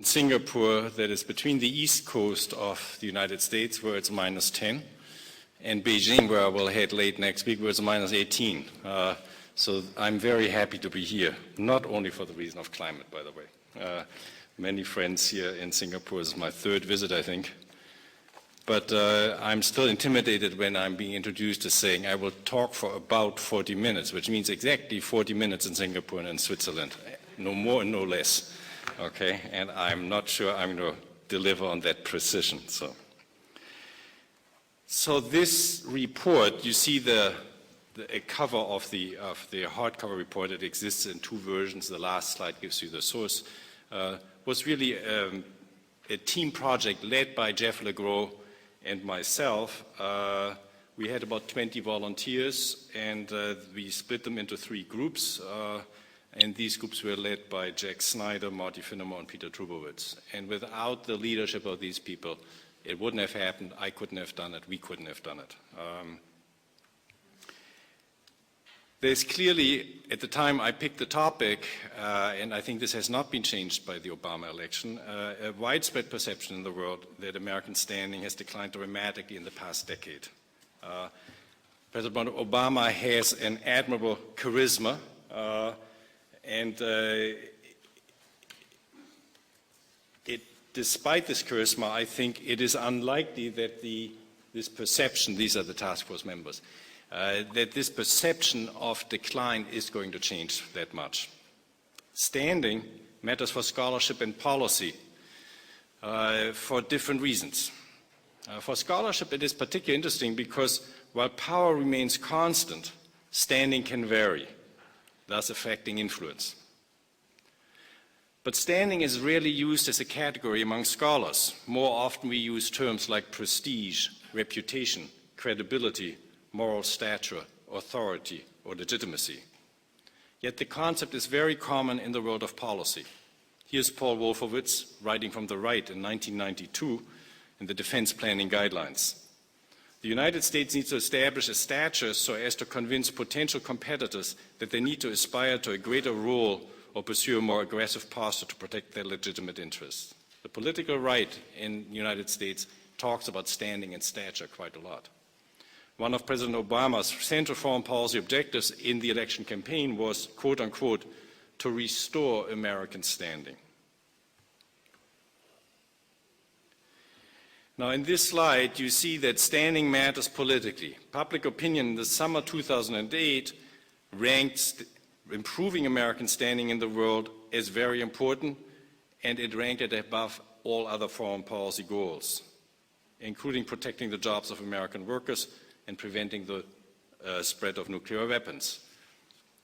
Singapore, that is between the east coast of the United States, where it's -10, and Beijing, where I will head late next week, where it's -18. So I'm very happy to be here, not only for the reason of climate, by the way. Many friends here in Singapore. This is my third visit, I think. But I'm still intimidated when I'm being introduced as saying I will talk for about 40 minutes, which means exactly 40 minutes in Singapore and in Switzerland. No more and no less. Okay, and I'm not sure I'm going to deliver on that precision. So this report, you see a cover of the hardcover report. It exists in two versions. The last slide gives you the source. Was really a team project led by Jeff Legros and myself. We had about 20 volunteers, and we split them into 3 groups. And these groups were led by Jack Snyder, Marty Finnemore, and Peter Trubowitz. And without the leadership of these people, it wouldn't have happened. I couldn't have done it. We couldn't have done it. There's clearly, at the time I picked the topic, and I think this has not been changed by the Obama election, a widespread perception in the world that American standing has declined dramatically in the past decade. President Obama has an admirable charisma, and despite this charisma, I think it is unlikely that this perception, these are the task force members, that this perception of decline is going to change that much. Standing matters for scholarship and policy for different reasons. For scholarship, it is particularly interesting because while power remains constant, standing can vary, thus affecting influence. But standing is rarely used as a category among scholars. More often we use terms like prestige, reputation, credibility, moral stature, authority, or legitimacy. Yet the concept is very common in the world of policy. Here's Paul Wolfowitz writing from the right in 1992 in the Defense Planning Guidelines. The United States needs to establish a stature so as to convince potential competitors that they need to aspire to a greater role or pursue a more aggressive posture to protect their legitimate interests. The political right in the United States talks about standing and stature quite a lot. One of President Obama's central foreign policy objectives in the election campaign was, quote unquote, to restore American standing. Now, in this slide, you see that standing matters politically. Public opinion in the summer 2008 ranked improving American standing in the world as very important, and it ranked it above all other foreign policy goals, including protecting the jobs of American workers and preventing the spread of nuclear weapons.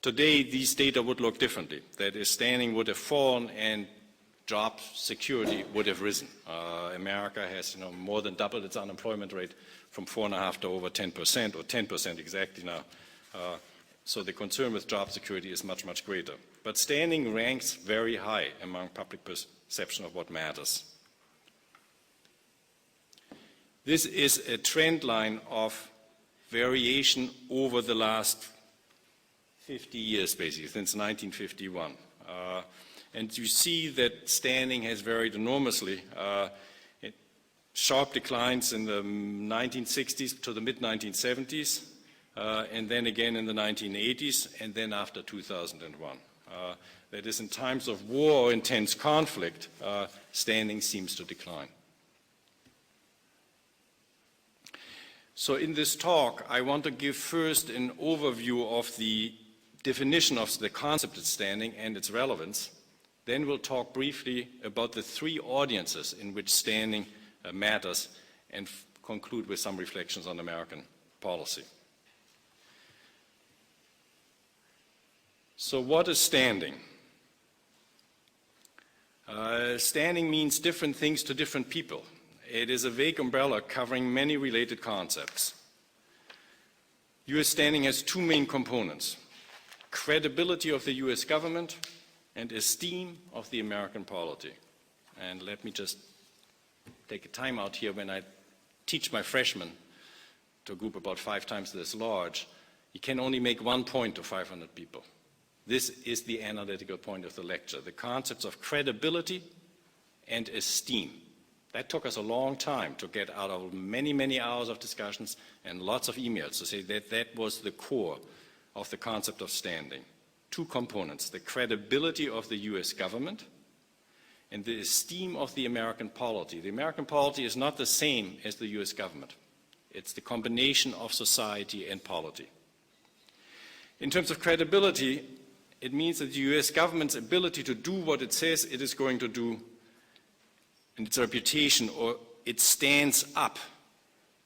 Today, these data would look differently. That is, standing would have fallen and job security would have risen. America has more than doubled its unemployment rate from 4.5% to over 10%, or 10% exactly now. So the concern with job security is much, much greater. But standing ranks very high among public perception of what matters. This is a trend line of variation over the last 50 years, basically, since 1951. And you see that standing has varied enormously. Sharp declines in the 1960s to the mid-1970s, and then again in the 1980s, and then after 2001. That is, in times of war or intense conflict, standing seems to decline. So in this talk, I want to give first an overview of the definition of the concept of standing and its relevance. Then we'll talk briefly about the 3 audiences in which standing matters, and conclude with some reflections on American policy. So what is standing? Standing means different things to different people. It is a vague umbrella covering many related concepts. U.S. standing has 2 main components: credibility of the U.S. government and esteem of the American polity. And let me just take a time out here. When I teach my freshmen, to a group about 5 times this large, you can only make 1 point to 500 people. This is the analytical point of the lecture: the concepts of credibility and esteem. That took us a long time to get out of many, many hours of discussions and lots of emails to say that that was the core of the concept of standing. Two components, the credibility of the US government and the esteem of the American polity. The American polity is not the same as the US government. It's the combination of society and polity. In terms of credibility, it means that the US government's ability to do what it says it is going to do, and its reputation, or it stands up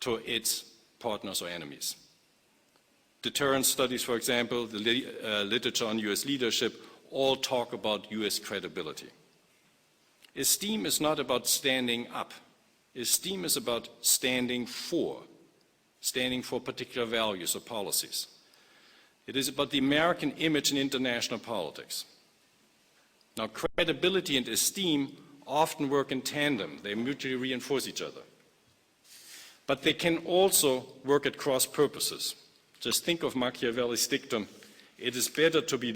to its partners or enemies. Deterrence studies, for example, the literature on US leadership, all talk about US credibility. Esteem is not about standing up. Esteem is about standing for particular values or policies. It is about the American image in international politics. Now, credibility and esteem often work in tandem. They mutually reinforce each other. But they can also work at cross purposes. Just think of Machiavelli's dictum, it is better to be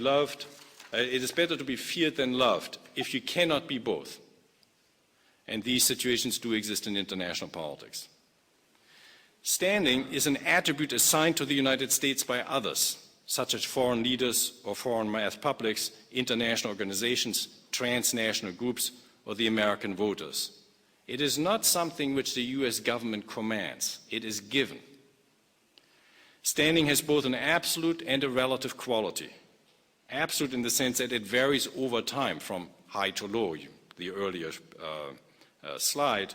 feared than loved if you cannot be both. And these situations do exist in international politics. Standing is an attribute assigned to the United States by others, such as foreign leaders or foreign mass publics, international organizations, transnational groups, or the American voters. It is not something which the US government commands. It is given. Standing has both an absolute and a relative quality. Absolute in the sense that it varies over time from high to low, the earlier slide.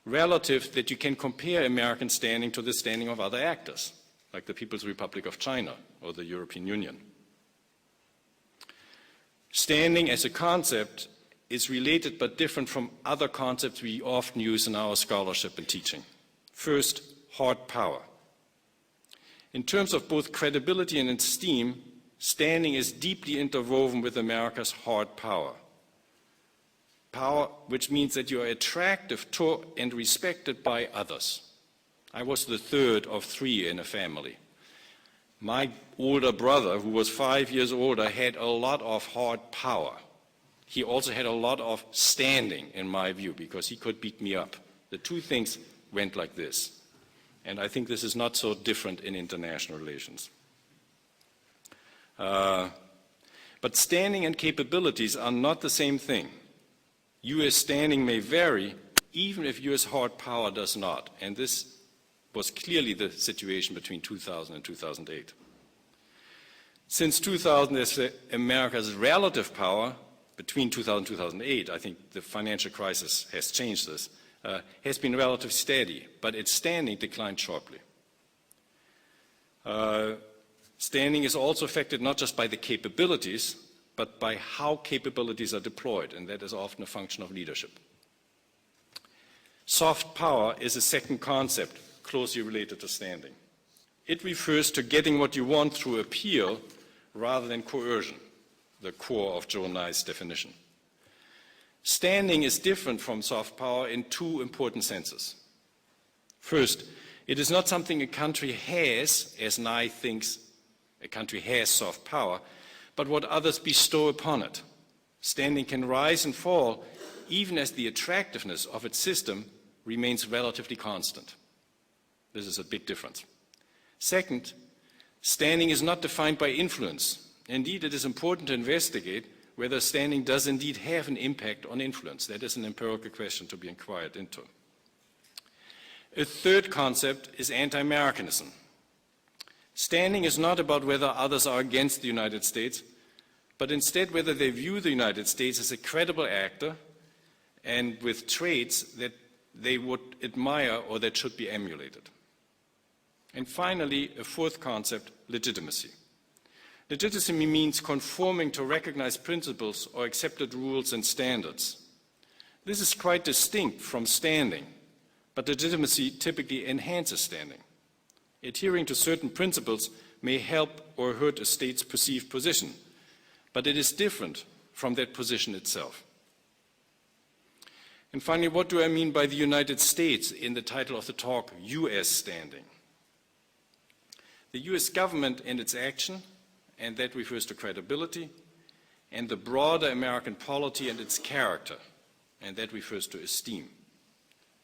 Relative, that you can compare American standing to the standing of other actors, like the People's Republic of China or the European Union. Standing as a concept is related but different from other concepts we often use in our scholarship and teaching. First, hard power. In terms of both credibility and esteem, standing is deeply interwoven with America's hard power. Power which means that you are attractive to and respected by others. I was the third of three in a family. My older brother, who was 5 years older, had a lot of hard power. He also had a lot of standing, in my view, because he could beat me up. The two things went like this. And I think this is not so different in international relations. But standing and capabilities are not the same thing. US standing may vary, even if US hard power does not. And this was clearly the situation between 2000 and 2008. Since 2000, America's relative power, between 2000 and 2008, I think the financial crisis has changed this, has been relatively steady, but its standing declined sharply. Standing is also affected not just by the capabilities, but by how capabilities are deployed, and that is often a function of leadership. Soft power is a second concept closely related to standing. It refers to getting what you want through appeal rather than coercion, the core of Joe Nye's definition. Standing is different from soft power in two important senses. First, it is not something a country has, as Nye thinks a country has soft power, but what others bestow upon it. Standing can rise and fall even as the attractiveness of its system remains relatively constant. This is a big difference. Second, standing is not defined by influence. Indeed, it is important to investigate whether standing does indeed have an impact on influence. That is an empirical question to be inquired into. A third concept is anti-Americanism. Standing is not about whether others are against the United States, but instead whether they view the United States as a credible actor and with traits that they would admire or that should be emulated. And finally, a fourth concept, legitimacy. Legitimacy means conforming to recognized principles or accepted rules and standards. This is quite distinct from standing, but legitimacy typically enhances standing. Adhering to certain principles may help or hurt a state's perceived position, but it is different from that position itself. And finally, what do I mean by the United States in the title of the talk, US standing? The US government and its action, and that refers to credibility, and the broader American polity and its character. and that refers to esteem.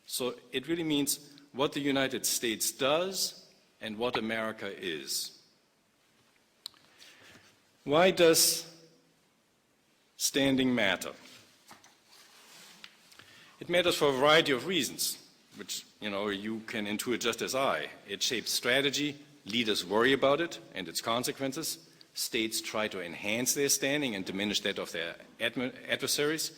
So it really means what the United States does and what America is. Why does standing matter? It matters for a variety of reasons, which you can intuit just as I. It shapes strategy, leaders worry about it and its consequences, states try to enhance their standing and diminish that of their adversaries,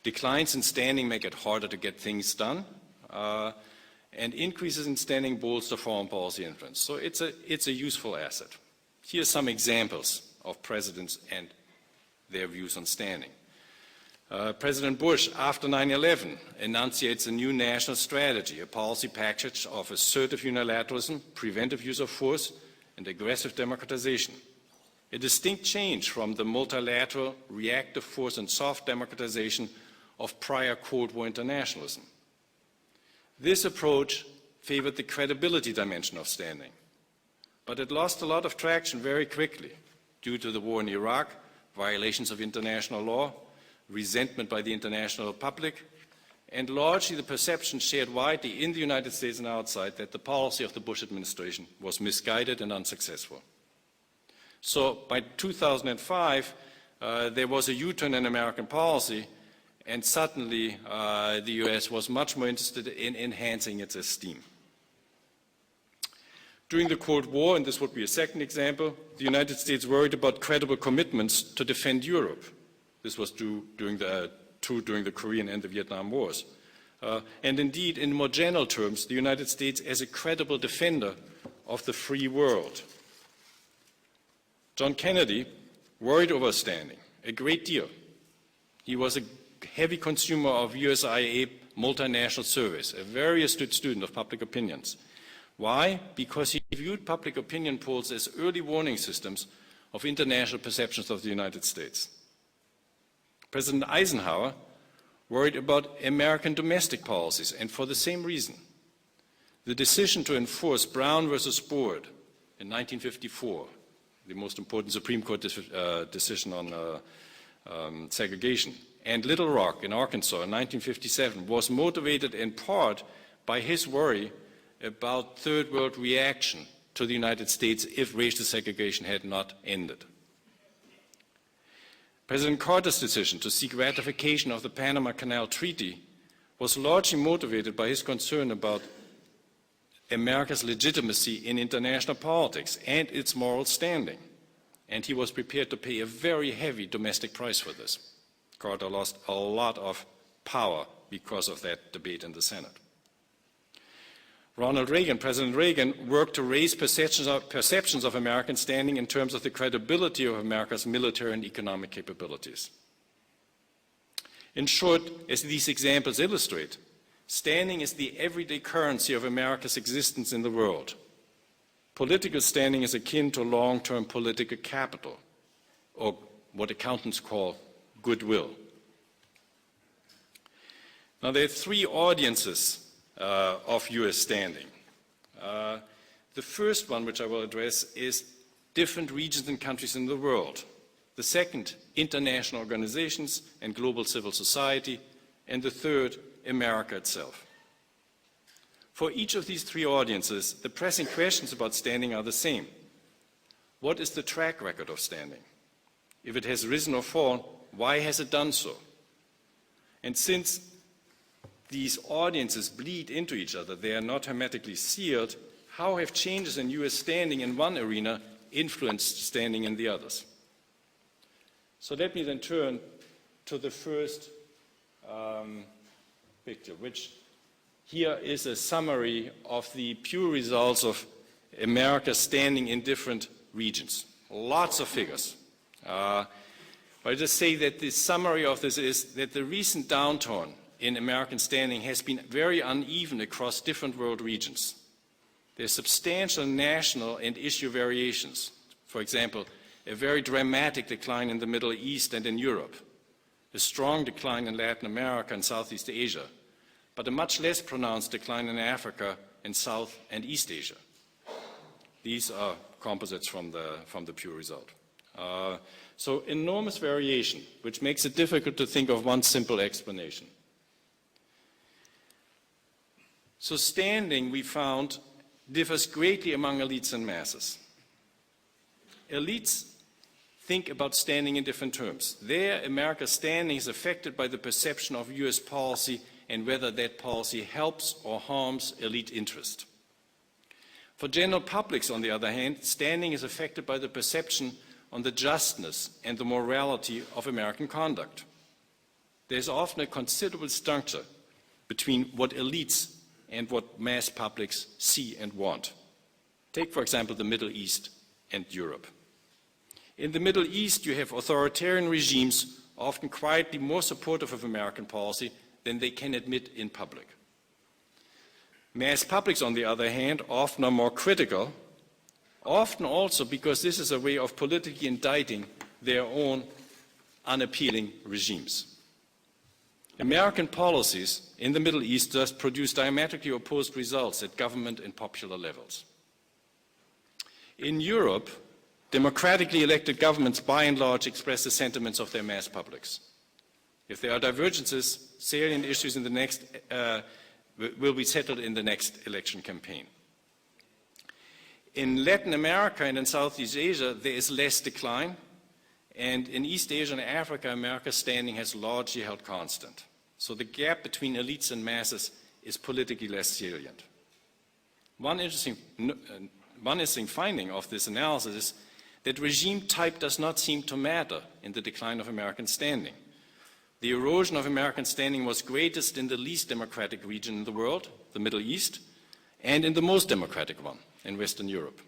declines in standing make it harder to get things done, and increases in standing bolster foreign policy influence. So it's a useful asset. Here are some examples of presidents and their views on standing. President Bush, after 9/11, enunciates a new national strategy, a policy package of assertive unilateralism, preventive use of force, and aggressive democratization. A distinct change from the multilateral, reactive force and soft democratization of prior Cold War internationalism. This approach favored the credibility dimension of standing, but it lost a lot of traction very quickly due to the war in Iraq, violations of international law, resentment by the international public, and largely the perception shared widely in the United States and outside that the policy of the Bush administration was misguided and unsuccessful. So by 2005, there was a U-turn in American policy, and suddenly the US was much more interested in enhancing its esteem. During the Cold War, and this would be a second example, the United States worried about credible commitments to defend Europe. This was true during the Korean and the Vietnam Wars. And indeed, in more general terms, the United States as a credible defender of the free world. John Kennedy worried over standing a great deal. He was a heavy consumer of USIA multinational surveys, a very astute student of public opinions. Why? Because he viewed public opinion polls as early warning systems of international perceptions of the United States. President Eisenhower worried about American domestic policies, and for the same reason. The decision to enforce Brown versus Board in 1954, the most important Supreme Court decision on segregation, and Little Rock in Arkansas in 1957 was motivated in part by his worry about third world reaction to the United States if racial segregation had not ended. President Carter's decision to seek ratification of the Panama Canal Treaty was largely motivated by his concern about America's legitimacy in international politics and its moral standing, and he was prepared to pay a very heavy domestic price for this. Carter lost a lot of power because of that debate in the Senate. President Reagan, worked to raise perceptions of American standing in terms of the credibility of America's military and economic capabilities. In short, as these examples illustrate, standing is the everyday currency of America's existence in the world. Political standing is akin to long-term political capital, or what accountants call goodwill. Now, there are three audiences of US standing. The first one, which I will address, is different regions and countries in the world. The second, international organizations and global civil society. And the third, America itself. For each of these three audiences, the pressing questions about standing are the same. What is the track record of standing? If it has risen or fallen, why has it done so? And since these audiences bleed into each other, they are not hermetically sealed, how have changes in US standing in one arena influenced standing in the others? So let me then turn to the first picture, which here is a summary of the Pew results of America standing in different regions. Lots of figures. But I just say that the summary of this is that the recent downturn in American standing has been very uneven across different world regions. There are substantial national and issue variations. For example, a very dramatic decline in the Middle East and in Europe, a strong decline in Latin America and Southeast Asia, but a much less pronounced decline in Africa and South and East Asia. These are composites from the Pew result. So enormous variation, which makes it difficult to think of one simple explanation. So standing, we found, differs greatly among elites and masses. Elites think about standing in different terms. There, America's standing is affected by the perception of US policy and whether that policy helps or harms elite interest. For general publics, on the other hand, standing is affected by the perception on the justness and the morality of American conduct. There's often a considerable structure between what elites and what mass publics see and want. Take, for example, the Middle East and Europe. In the Middle East, you have authoritarian regimes often quietly more supportive of American policy than they can admit in public. Mass publics, on the other hand, often are more critical, often also because this is a way of politically indicting their own unappealing regimes. American policies in the Middle East thus produce diametrically opposed results at government and popular levels. In Europe, democratically elected governments by and large express the sentiments of their mass publics. If there are divergences, salient issues in the next will be settled in the next election campaign. In Latin America and in Southeast Asia, there is less decline, and in East Asia and Africa, America's standing has largely held constant. So the gap between elites and masses is politically less salient. One interesting finding of this analysis is that regime type does not seem to matter in the decline of American standing. The erosion of American standing was greatest in the least democratic region in the world, the Middle East, and in the most democratic one, in Western Europe.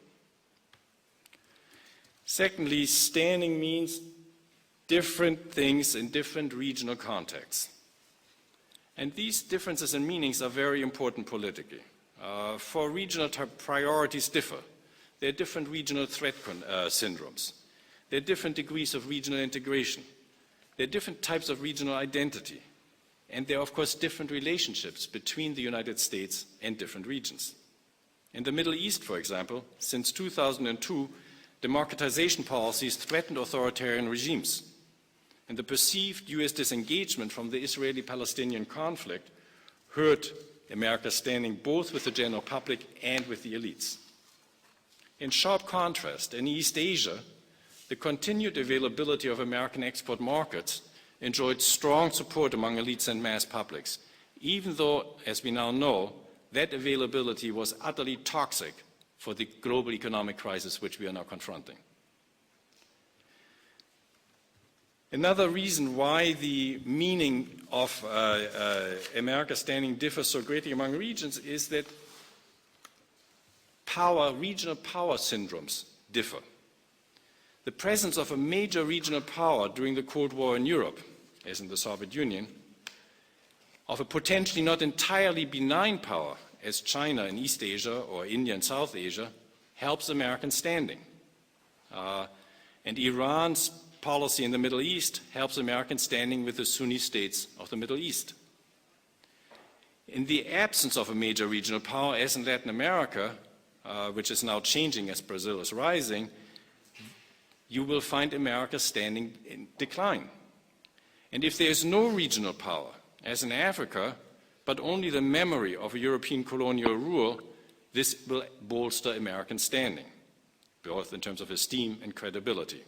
Secondly, standing means different things in different regional contexts. And these differences in meanings are very important politically. For regional priorities differ. There are different regional threat syndromes. There are different degrees of regional integration. There are different types of regional identity. And there are, of course, different relationships between the United States and different regions. In the Middle East, for example, since 2002, democratization policies threatened authoritarian regimes. And the perceived US disengagement from the Israeli-Palestinian conflict hurt America's standing both with the general public and with the elites. In sharp contrast, in East Asia, the continued availability of American export markets enjoyed strong support among elites and mass publics, even though, as we now know, that availability was utterly toxic for the global economic crisis which we are now confronting. Another reason why the meaning of America's standing differs so greatly among regions is that regional power syndromes differ. The presence of a major regional power during the Cold War in Europe, as in the Soviet Union, of a potentially not entirely benign power, as China in East Asia or India in South Asia, helps American standing. And Iran's policy in the Middle East helps American standing with the Sunni states of the Middle East. In the absence of a major regional power, as in Latin America, which is now changing as Brazil is rising, you will find America standing in decline. And if there is no regional power, as in Africa, but only the memory of a European colonial rule, this will bolster American standing, both in terms of esteem and credibility.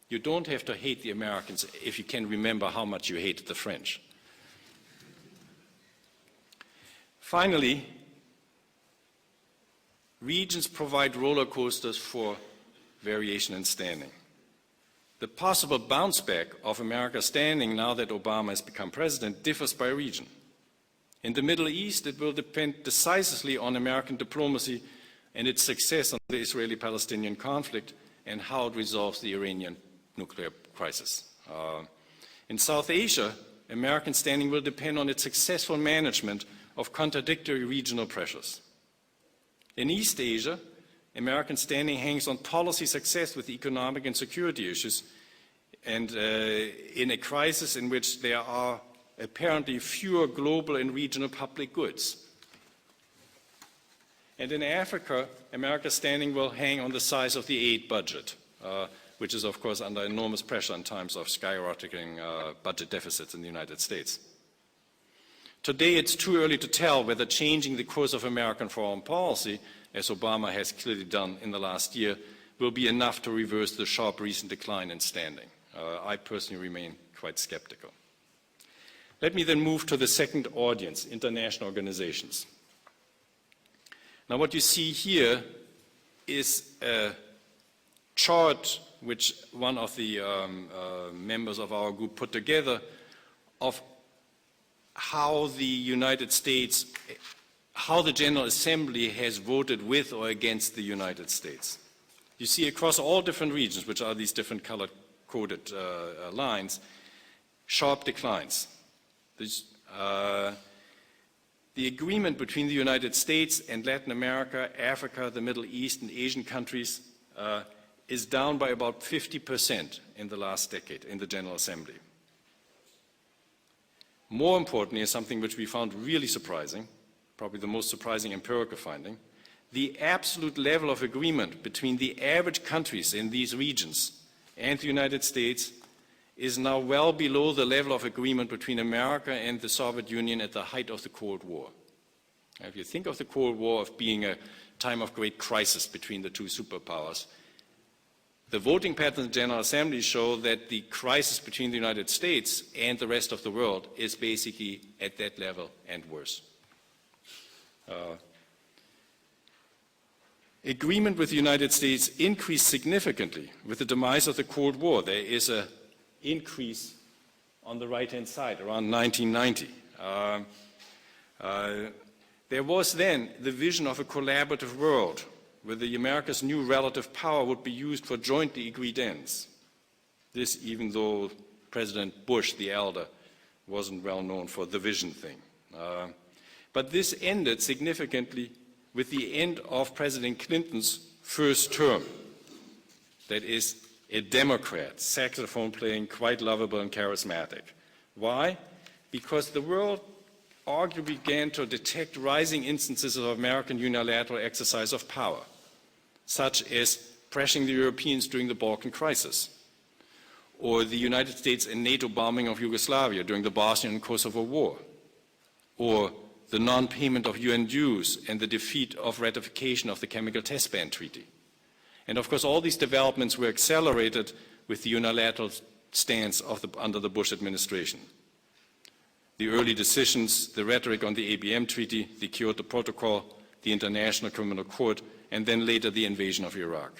You don't have to hate the Americans if you can remember how much you hate the French. Finally, regions provide roller coasters for variation in standing. The possible bounce back of America's standing now that Obama has become president differs by region. In the Middle East, it will depend decisively on American diplomacy and its success on the Israeli-Palestinian conflict and how it resolves the Iranian nuclear crisis. In South Asia, American standing will depend on its successful management of contradictory regional pressures. In East Asia, American standing hangs on policy success with economic and security issues, and in a crisis in which there are apparently fewer global and regional public goods. And in Africa, America's standing will hang on the size of the aid budget, which is, of course, under enormous pressure in times of skyrocketing budget deficits in the United States. Today, it's too early to tell whether changing the course of American foreign policy, as Obama has clearly done in the last year, will be enough to reverse the sharp recent decline in standing. I personally remain quite skeptical. Let me then move to the second audience, international organizations. Now, what you see here is a chart which one of the members of our group put together of how the United States, how the General Assembly has voted with or against the United States. You see across all different regions, which are these different color-coded lines, sharp declines. The agreement between the United States and Latin America, Africa, the Middle East, and Asian countries is down by about 50% in the last decade in the General Assembly. More importantly, is something which we found really surprising, probably the most surprising empirical finding, the absolute level of agreement between the average countries in these regions and the United States is now well below the level of agreement between America and the Soviet Union at the height of the Cold War. Now, if you think of the Cold War as being a time of great crisis between the two superpowers, the voting patterns in the General Assembly show that the crisis between the United States and the rest of the world is basically at that level and worse. Agreement with the United States increased significantly with the demise of the Cold War. There is an increase on the right-hand side around 1990. There was then the vision of a collaborative world where the America's new relative power would be used for jointly agreed ends. This even though President Bush, the elder, wasn't well known for the vision thing. But this ended significantly with the end of President Clinton's first term. That is a Democrat, saxophone playing, quite lovable and charismatic. Why? Because the world arguably began to detect rising instances of American unilateral exercise of power, such as pressuring the Europeans during the Balkan crisis, or the United States and NATO bombing of Yugoslavia during the Bosnian and Kosovo War, or the non-payment of UN dues and the defeat of ratification of the Chemical Test Ban Treaty. And of course, all these developments were accelerated with the unilateral stance of under the Bush administration. The early decisions, the rhetoric on the ABM Treaty, the Kyoto Protocol, the International Criminal Court, and then later the invasion of Iraq.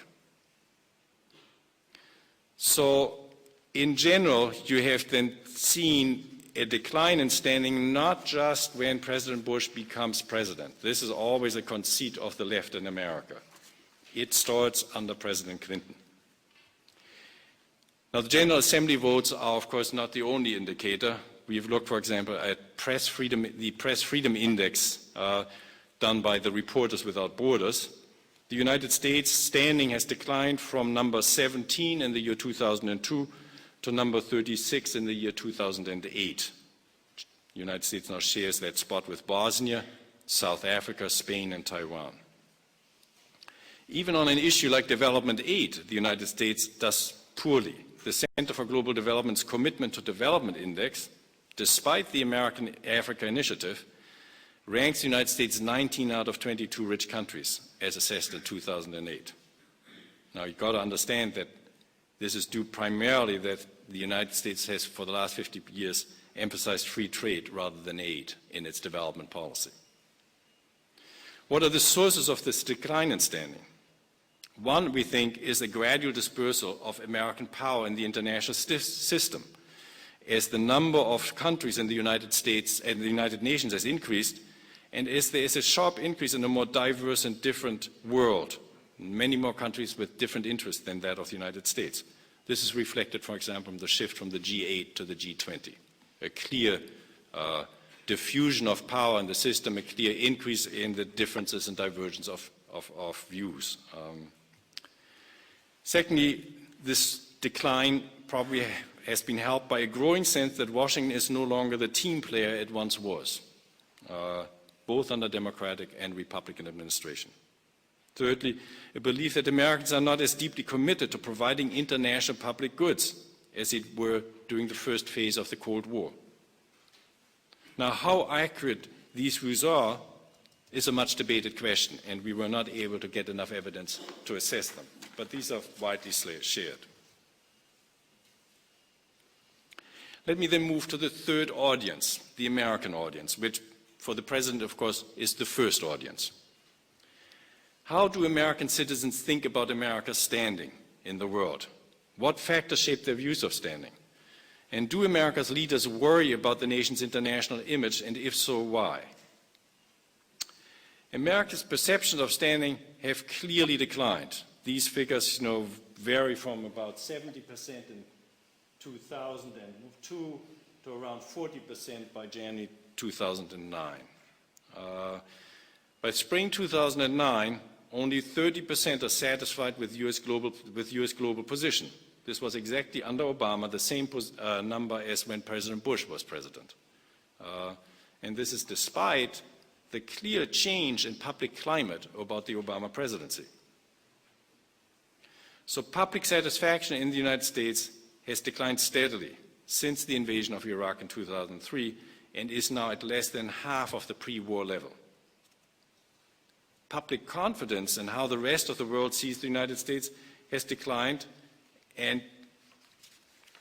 So, in general, you have then seen a decline in standing not just when President Bush becomes president. This is always a conceit of the left in America. It starts under President Clinton. Now, the General Assembly votes are, of course, not the only indicator. We've looked, for example, at press freedom, the Press Freedom Index done by the Reporters Without Borders. The United States standing has declined from number 17 in the year 2002 to number 36 in the year 2008. The United States now shares that spot with Bosnia, South Africa, Spain, and Taiwan. Even on an issue like development aid, the United States does poorly. The Center for Global Development's Commitment to Development Index, despite the American Africa Initiative, ranks the United States 19 out of 22 rich countries, as assessed in 2008. Now, you've got to understand that this is due primarily that the United States has, for the last 50 years, emphasized free trade rather than aid in its development policy. What are the sources of this decline in standing? One, we think, is a gradual dispersal of American power in the international system. As the number of countries in the United States and the United Nations has increased, and as there is a sharp increase in a more diverse and different world, many more countries with different interests than that of the United States. This is reflected, for example, in the shift from the G8 to the G20. A clear diffusion of power in the system, a clear increase in the differences and divergence of views. Secondly, this decline probably has been helped by a growing sense that Washington is no longer the team player it once was, both under Democratic and Republican administration. Thirdly, a belief that Americans are not as deeply committed to providing international public goods as it were during the first phase of the Cold War. Now, how accurate these views are is a much debated question, and we were not able to get enough evidence to assess them. But these are widely shared. Let me then move to the third audience, the American audience, which for the President, of course, is the first audience. How do American citizens think about America's standing in the world? What factors shape their views of standing? And do America's leaders worry about the nation's international image, and if so, why? America's perceptions of standing have clearly declined. These figures, vary from about 70% in 2002 to around 40% by January 2009. By spring 2009, only 30% are satisfied with U.S. global position. This was exactly under Obama the same number as when President Bush was president. And this is despite the clear change in public climate about the Obama presidency. So public satisfaction in the United States has declined steadily since the invasion of Iraq in 2003 and is now at less than half of the pre-war level. Public confidence in how the rest of the world sees the United States has declined, and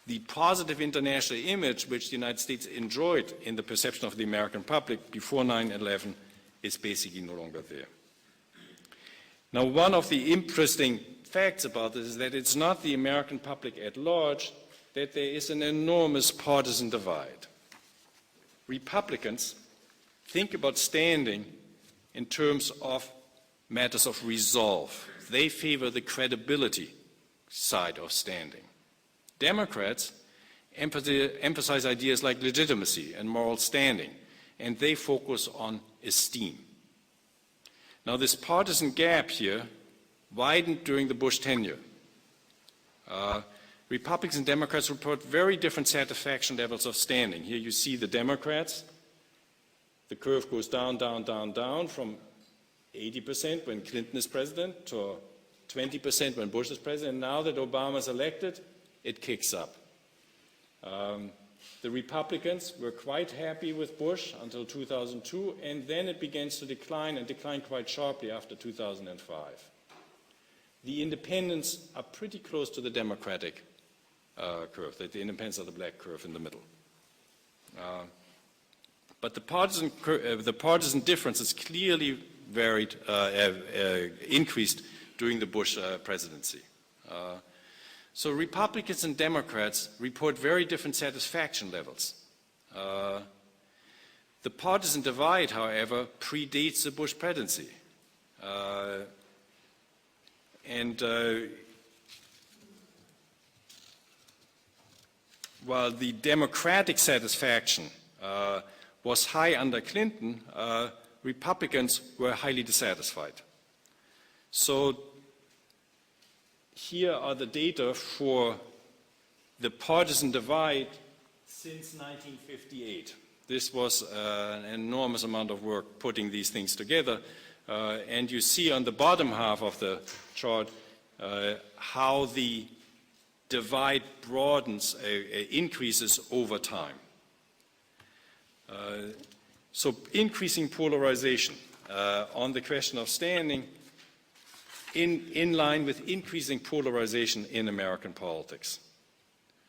the positive international image which the United States enjoyed in the perception of the American public before 9/11 is basically no longer there. Now, one of the interesting facts about this is that it's not the American public at large, that there is an enormous partisan divide. Republicans think about standing in terms of matters of resolve. They favor the credibility side of standing. Democrats emphasize ideas like legitimacy and moral standing, and they focus on esteem. Now, this partisan gap here widened during the Bush tenure. Republicans and Democrats report very different satisfaction levels of standing. Here you see the Democrats. The curve goes down, down, down, down from 80% when Clinton is president to 20% when Bush is president. Now that Obama is elected, it kicks up. The Republicans were quite happy with Bush until 2002, and then it begins to decline, and decline quite sharply after 2005. The independents are pretty close to the Democratic curve. The independents are the black curve in the middle. But the partisan difference is clearly increased during the Bush presidency. So Republicans and Democrats report very different satisfaction levels. The partisan divide, however, predates the Bush presidency. While the Democratic satisfaction was high under Clinton, Republicans were highly dissatisfied. So here are the data for the partisan divide since 1958. This was an enormous amount of work putting these things together. And you see on the bottom half of the chart how the divide broadens, increases over time. So increasing polarization on the question of standing in line with increasing polarization in American politics.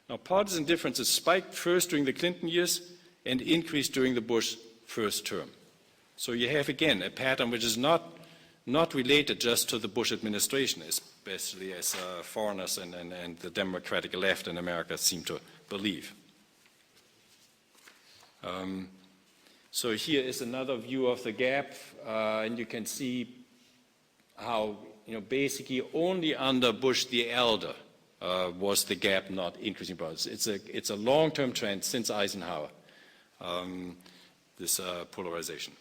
Now, partisan differences spiked first during the Clinton years and increased during the Bush first term. So you have, again, a pattern which is not related just to the Bush administration, especially as foreigners and the Democratic left in America seem to believe. So here is another view of the gap, and you can see how, basically only under Bush the elder was the gap not increasing. It's a long-term trend since Eisenhower, this polarization.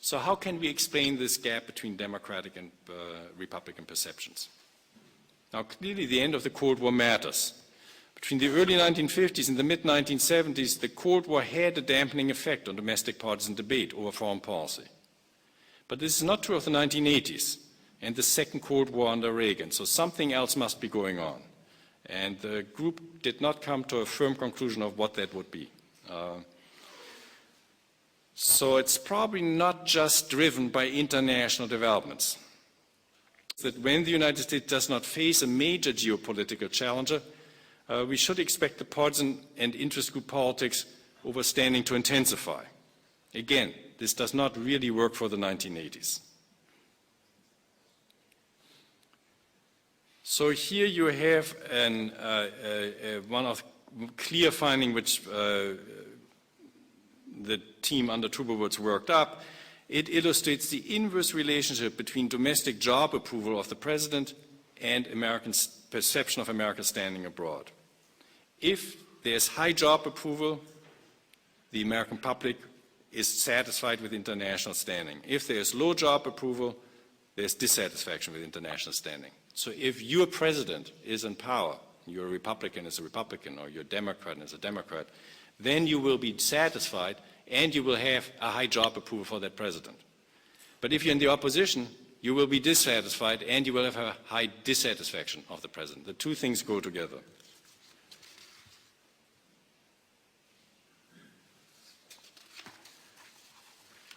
So how can we explain this gap between Democratic and Republican perceptions? Now, clearly the end of the Cold War matters. Between the early 1950s and the mid-1970s, the Cold War had a dampening effect on domestic partisan debate over foreign policy. But this is not true of the 1980s and the Second Cold War under Reagan, so something else must be going on. And the group did not come to a firm conclusion of what that would be. So it's probably not just driven by international developments. That when the United States does not face a major geopolitical challenger, we should expect the partisan and interest group politics over standing to intensify. Again, this does not really work for the 1980s. So here you have one of clear finding which the team under Truberwood's worked up. It illustrates the inverse relationship between domestic job approval of the president and Americans' perception of America's standing abroad. If there's high job approval, the American public is satisfied with international standing. If there's low job approval, there's dissatisfaction with international standing. So if your president is in power, you're a Republican as a Republican, or you're a Democrat as a Democrat, then you will be satisfied and you will have a high job approval for that president. But if you're in the opposition, you will be dissatisfied and you will have a high dissatisfaction of the president. The two things go together.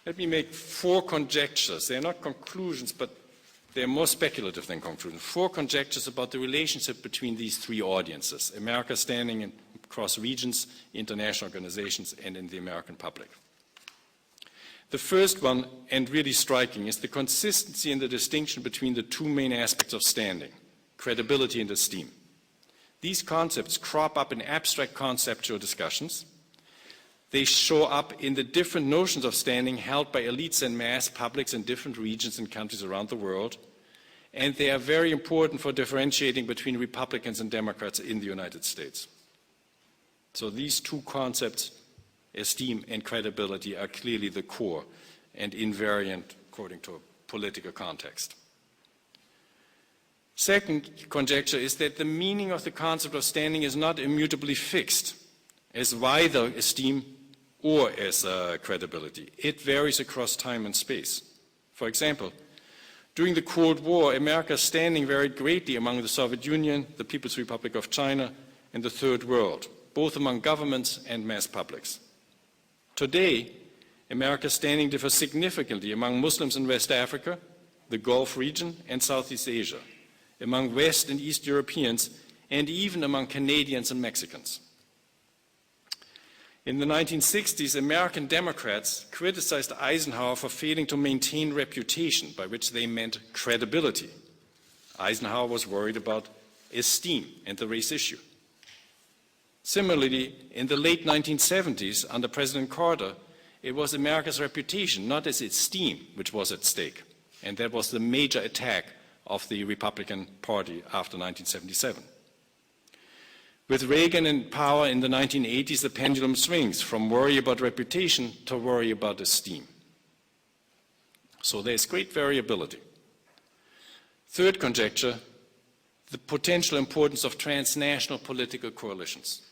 Let me make 4 conjectures. They're not conclusions, but they're more speculative than conclusions. 4 conjectures about the relationship between these 3 audiences: America standing across regions, international organizations, and in the American public. The first one, and really striking, is the consistency in the distinction between the 2 main aspects of standing: credibility and esteem. These concepts crop up in abstract conceptual discussions. They show up in the different notions of standing held by elites and mass publics in different regions and countries around the world, and they are very important for differentiating between Republicans and Democrats in the United States. So these 2 concepts, esteem and credibility, are clearly the core and invariant according to a political context. Second conjecture is that the meaning of the concept of standing is not immutably fixed as either esteem or as credibility. It varies across time and space. For example, during the Cold War, America's standing varied greatly among the Soviet Union, the People's Republic of China, and the Third World, both among governments and mass publics. Today, America's standing differs significantly among Muslims in West Africa, the Gulf region, and Southeast Asia, among West and East Europeans, and even among Canadians and Mexicans. In the 1960s, American Democrats criticized Eisenhower for failing to maintain reputation, by which they meant credibility. Eisenhower was worried about esteem and the race issue. Similarly, in the late 1970s, under President Carter, it was America's reputation, not its esteem, which was at stake. And that was the major attack of the Republican Party after 1977. With Reagan in power in the 1980s, the pendulum swings from worry about reputation to worry about esteem. So there's great variability. Third conjecture, the potential importance of transnational political coalitions.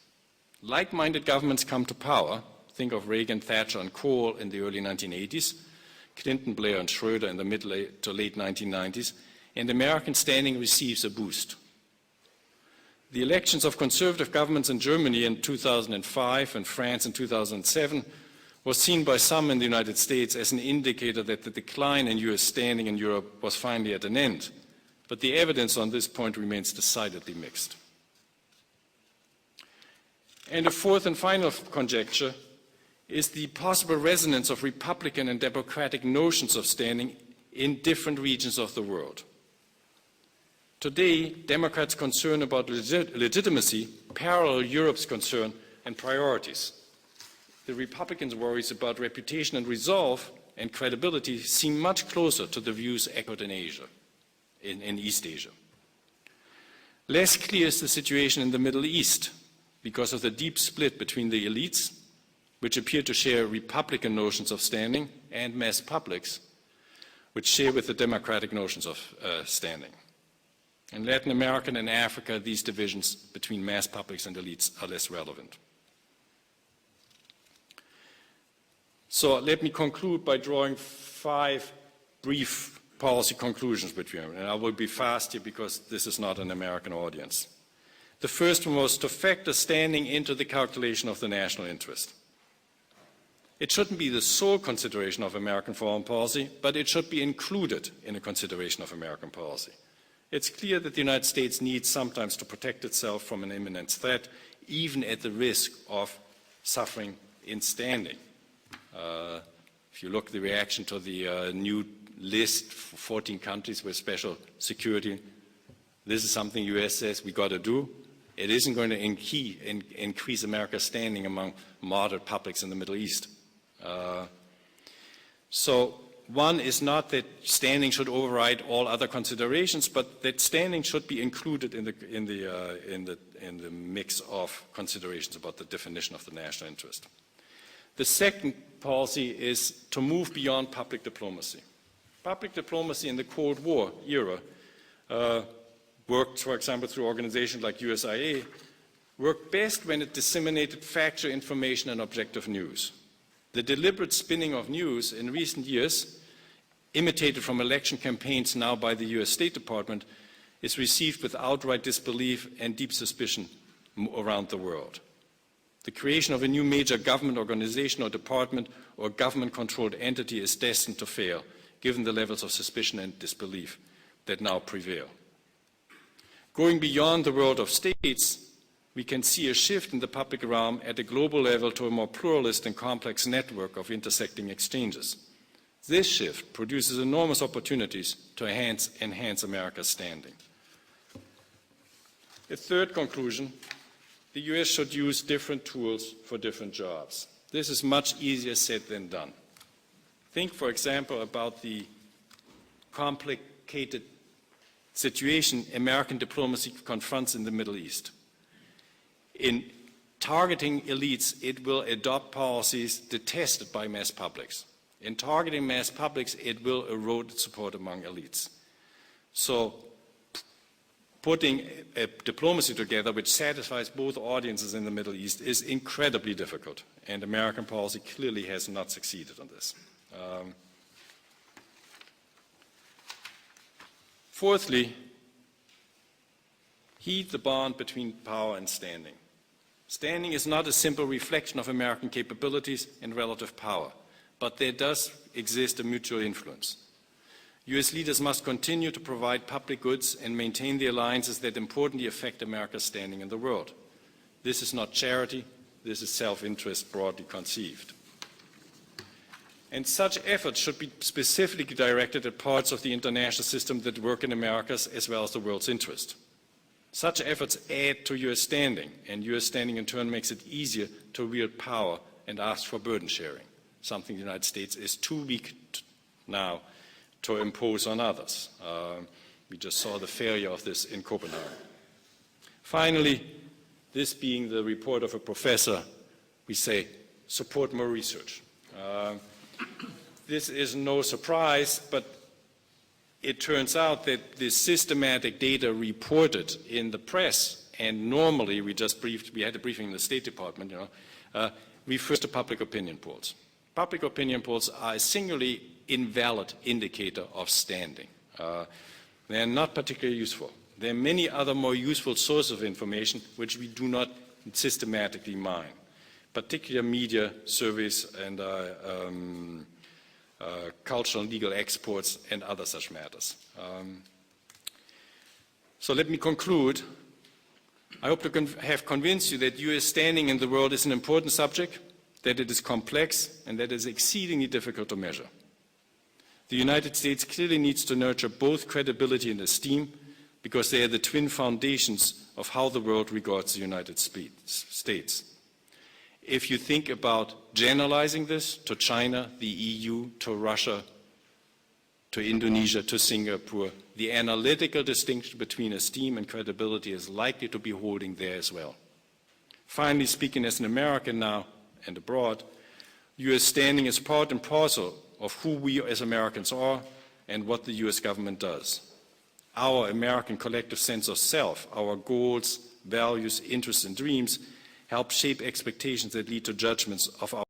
Like-minded governments come to power. Think of Reagan, Thatcher, and Kohl in the early 1980s, Clinton, Blair, and Schroeder in the mid to late 1990s, and American standing receives a boost. The elections of conservative governments in Germany in 2005 and France in 2007 was seen by some in the United States as an indicator that the decline in US standing in Europe was finally at an end. But the evidence on this point remains decidedly mixed. And a fourth and final conjecture is the possible resonance of Republican and Democratic notions of standing in different regions of the world. Today, Democrats' concern about legitimacy parallel Europe's concern and priorities. The Republicans' worries about reputation and resolve and credibility seem much closer to the views echoed in Asia, in East Asia. Less clear is the situation in the Middle East because of the deep split between the elites, which appear to share Republican notions of standing, and mass publics, which share with the Democratic notions of standing. In Latin America and Africa, these divisions between mass publics and elites are less relevant. So let me conclude by drawing 5 brief policy conclusions which we have, and I will be fast here because this is not an American audience. The first one was to factor standing into the calculation of the national interest. It shouldn't be the sole consideration of American foreign policy, but it should be included in a consideration of American policy. It's clear that the United States needs sometimes to protect itself from an imminent threat, even at the risk of suffering in standing. If you look at the reaction to the new list for 14 countries with special security, this is something the US says we got to do. It isn't going to increase America's standing among moderate publics in the Middle East. So one is not that standing should override all other considerations, but that standing should be included in the mix of considerations about the definition of the national interest. The second policy is to move beyond public diplomacy. Public diplomacy in the Cold War era worked, for example, through organizations like USIA, worked best when it disseminated factual information and objective news. The deliberate spinning of news in recent years, imitated from election campaigns now by the US State Department, is received with outright disbelief and deep suspicion around the world. The creation of a new major government organization or department or government-controlled entity is destined to fail, given the levels of suspicion and disbelief that now prevail. Going beyond the world of states, we can see a shift in the public realm at a global level to a more pluralist and complex network of intersecting exchanges. This shift produces enormous opportunities to enhance America's standing. A third conclusion, the US should use different tools for different jobs. This is much easier said than done. Think, for example, about the complicated situation American diplomacy confronts in the Middle East. In targeting elites, it will adopt policies detested by mass publics. In targeting mass publics, it will erode support among elites. So putting a diplomacy together which satisfies both audiences in the Middle East is incredibly difficult, and American policy clearly has not succeeded on this. Fourthly, heed the bond between power and standing. Standing is not a simple reflection of American capabilities and relative power, but there does exist a mutual influence. US leaders must continue to provide public goods and maintain the alliances that importantly affect America's standing in the world. This is not charity, this is self-interest broadly conceived. And such efforts should be specifically directed at parts of the international system that work in America's as well as the world's interest. Such efforts add to US standing, and US standing in turn makes it easier to wield power and ask for burden sharing, something the United States is too weak now to impose on others. We just saw the failure of this in Copenhagen. Finally, this being the report of a professor, we say support more research. This is no surprise, but it turns out that the systematic data reported in the press, and normally we had a briefing in the State Department, refers to public opinion polls. Public opinion polls are a singularly invalid indicator of standing. They are not particularly useful. There are many other more useful sources of information which we do not systematically mine, particularly media, surveys, and cultural and legal exports and other such matters. So let me conclude. I hope to have convinced you that US standing in the world is an important subject, that it is complex, and that it is exceedingly difficult to measure. The United States clearly needs to nurture both credibility and esteem because they are the twin foundations of how the world regards the United States. If you think about generalizing this to China, the EU, to Russia, to Indonesia, to Singapore, the analytical distinction between esteem and credibility is likely to be holding there as well. Finally, speaking as an American now and abroad, US standing is part and parcel of who we as Americans are and what the US government does. Our American collective sense of self, our goals, values, interests, and dreams help shape expectations that lead to judgments of our